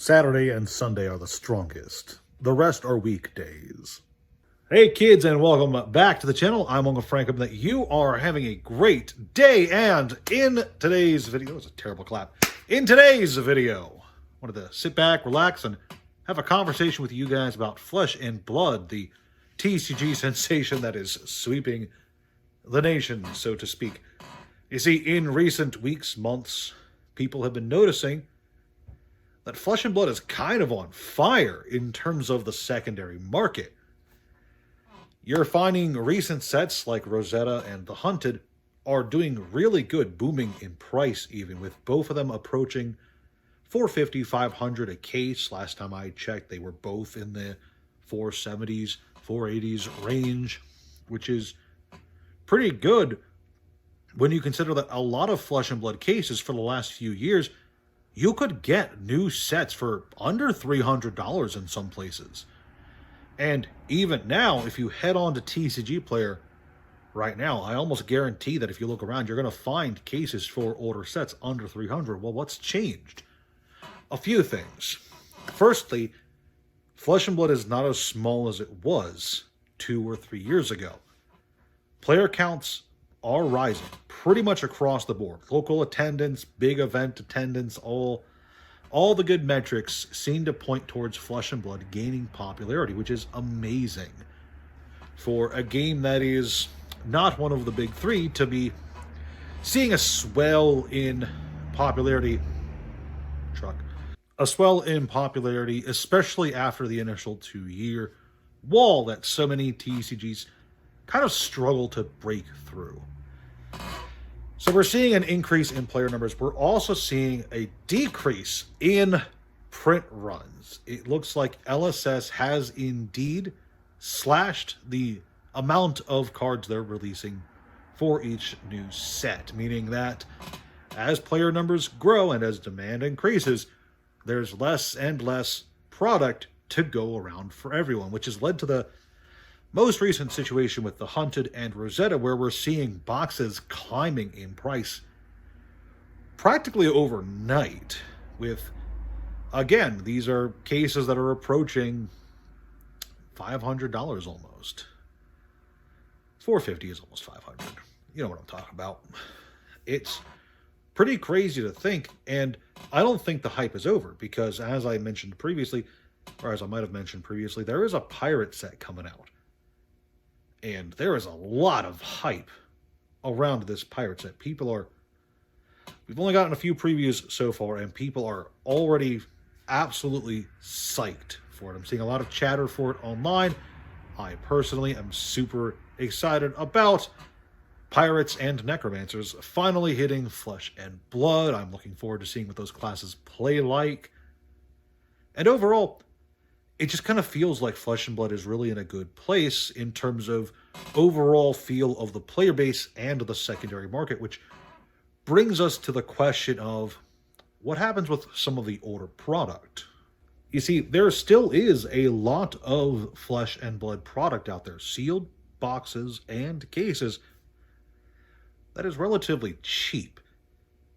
Saturday and Sunday are the strongest. The rest are weekdays. Hey kids, and welcome back to the channel. I'm Uncle Frank, hoping that you are having a great day. And in today's video, it was a terrible clap. In today's video, I wanted to sit back, relax, and have a conversation with you guys about Flesh and Blood, the TCG sensation that is sweeping the nation, so to speak. You see, in recent weeks, months, people have been noticing that Flesh and Blood is kind of on fire in terms of the secondary market. You're finding recent sets like Rosetta and The Hunted are doing really good, booming in price even, with both of them approaching $450, $500 a case. Last time I checked, they were both in the $470s, $480s range, which is pretty good when you consider that a lot of Flesh and Blood cases for the last few years, you could get new sets for under $300 in some places. And even now, if you head on to TCG Player right now, I almost guarantee that if you look around, you're going to find cases for older sets under $300. Well, what's changed? A few things. Firstly, Flesh and Blood is not as small as it was 2 or 3 years ago. Player counts are rising pretty much across the board. Local attendance, big event attendance, all the good metrics seem to point towards Flesh and Blood gaining popularity, which is amazing for a game that is not one of the big three to be seeing a swell in popularity. A swell in popularity, especially after the initial 2-year wall that so many TCGs kind of struggle to break through. So we're seeing an increase in player numbers. We're also seeing a decrease in print runs. It looks like LSS has indeed slashed the amount of cards they're releasing for each new set, meaning that as player numbers grow and as demand increases, there's less and less product to go around for everyone, which has led to the most recent situation with The Hunted and Rosetta, where we're seeing boxes climbing in price practically overnight with, again, these are cases that are approaching $500 almost. $450 is almost $500. You know what I'm talking about. It's pretty crazy to think, and I don't think the hype is over because, as I mentioned previously, or as I might have mentioned previously, there is a pirate set coming out. And there is a lot of hype around this pirate set. We've only gotten a few previews so far, and people are already absolutely psyched for it. I'm seeing a lot of chatter for it online. I personally am super excited about Pirates and Necromancers finally hitting Flesh and Blood. I'm looking forward to seeing what those classes play like. And overall, it just kind of feels like Flesh and Blood is really in a good place in terms of overall feel of the player base and the secondary market, which brings us to the question of what happens with some of the older product. You see, there still is a lot of Flesh and Blood product out there, sealed boxes and cases, that is relatively cheap.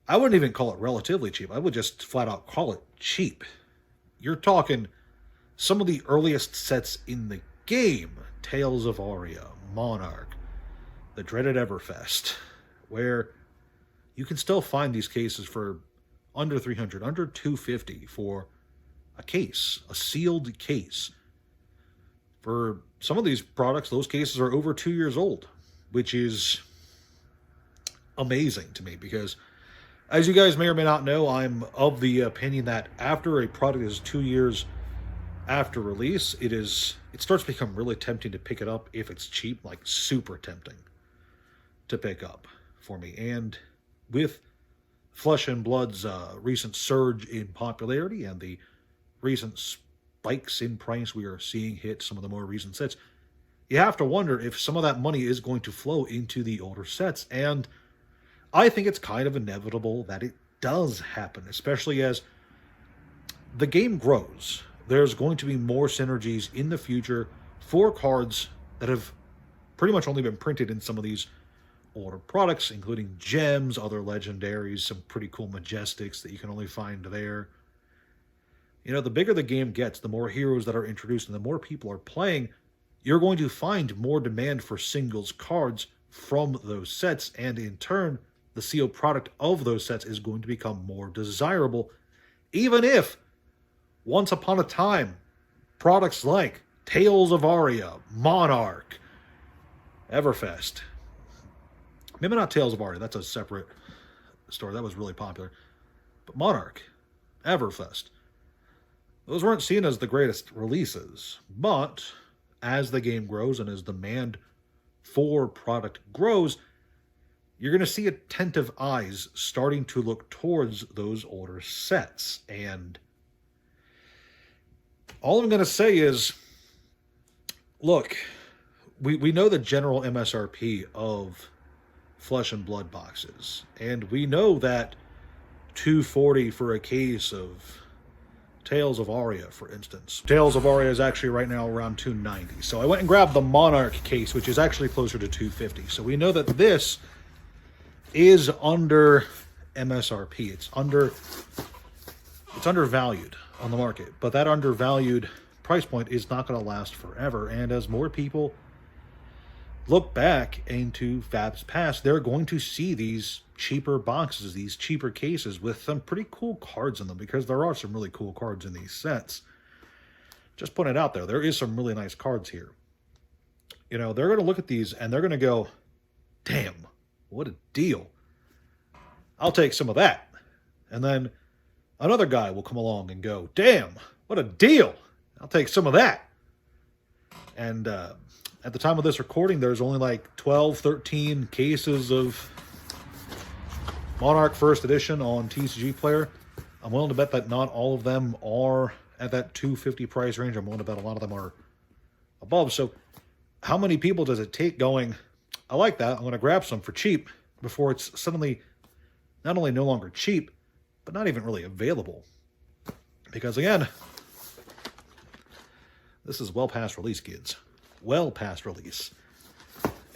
I wouldn't even call it relatively cheap. I would just flat out call it cheap. You're talking some of the earliest sets in the game, Tales of Aria, Monarch, the dreaded Everfest, where you can still find these cases for under $300, under $250 for a case, a sealed case. For some of these products, those cases are over 2 years old, which is amazing to me because, as you guys may or may not know, I'm of the opinion that after a product is 2 years after release, it starts to become really tempting to pick it up if it's cheap, like super tempting to pick up for me. And with Flesh and Blood's recent surge in popularity and the recent spikes in price we are seeing hit some of the more recent sets, you have to wonder if some of that money is going to flow into the older sets. And I think it's kind of inevitable that it does happen, especially as the game grows. There's going to be more synergies in the future for cards that have pretty much only been printed in some of these older products, including gems, other legendaries, some pretty cool majestics that you can only find there. You know, the bigger the game gets, the more heroes that are introduced and the more people are playing, you're going to find more demand for singles cards from those sets, and in turn, the sealed product of those sets is going to become more desirable, even if, once upon a time, products like Tales of Aria, Monarch, Everfest, maybe not Tales of Aria, that's a separate story, that was really popular, but Monarch, Everfest, those weren't seen as the greatest releases, but as the game grows and as demand for product grows, you're going to see attentive eyes starting to look towards those older sets. And all I'm going to say is, look, we know the general MSRP of Flesh and Blood boxes, and we know that $240 for a case of Tales of Aria, for instance. Tales of Aria is actually right now around $290. So I went and grabbed the Monarch case, which is actually closer to $250. So we know that this is under MSRP. It's undervalued on the market, but that undervalued price point is not going to last forever. And as more people look back into Fab's past, they're going to see these cheaper boxes, these cheaper cases with some pretty cool cards in them, because there are some really cool cards in these sets. Just putting it out there is some really nice cards here. You know, they're going to look at these and they're going to go, damn, what a deal. I'll take some of that. And then another guy will come along and go, damn, what a deal. I'll take some of that. And at the time of this recording, there's only like 12, 13 cases of Monarch First Edition on TCG Player. I'm willing to bet that not all of them are at that $250 price range. I'm willing to bet a lot of them are above. So how many people does it take going, I like that, I'm going to grab some for cheap, before it's suddenly not only no longer cheap, but not even really available? Because again, this is well past release, kids. Well past release.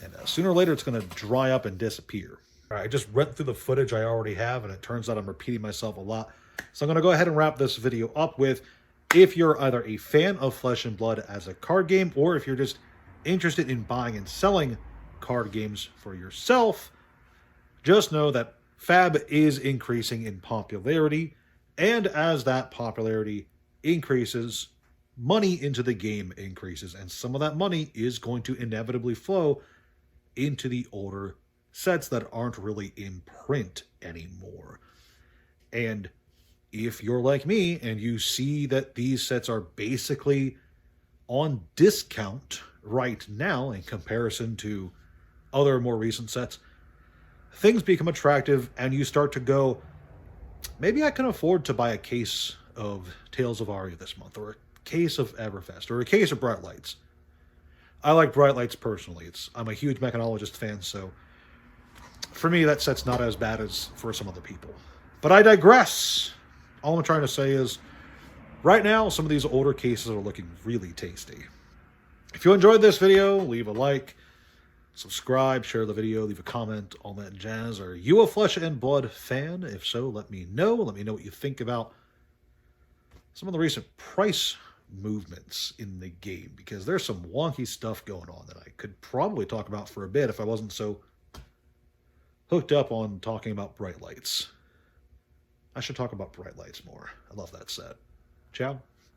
And sooner or later, it's going to dry up and disappear. All right, I just went through the footage I already have, and it turns out I'm repeating myself a lot. So I'm going to go ahead and wrap this video up with, if you're either a fan of Flesh and Blood as a card game, or if you're just interested in buying and selling card games for yourself, just know that Fab is increasing in popularity, and as that popularity increases, money into the game increases, and some of that money is going to inevitably flow into the older sets that aren't really in print anymore. And if you're like me and you see that these sets are basically on discount right now in comparison to other more recent sets, things become attractive and you start to go, maybe I can afford to buy a case of Tales of Aria this month, or a case of Everfest, or a case of Bright Lights. I like Bright Lights personally. I'm a huge Mechanologist fan, so for me, that set's not as bad as for some other people. But I digress. All I'm trying to say is, right now, some of these older cases are looking really tasty. If you enjoyed this video, leave a like, subscribe, share the video, leave a comment, all that jazz. Are you a Flesh and Blood fan? If so, let me know. Let me know what you think about some of the recent price movements in the game, because there's some wonky stuff going on that I could probably talk about for a bit if I wasn't so hooked up on talking about Bright Lights. I should talk about Bright Lights more. I love that set. Ciao.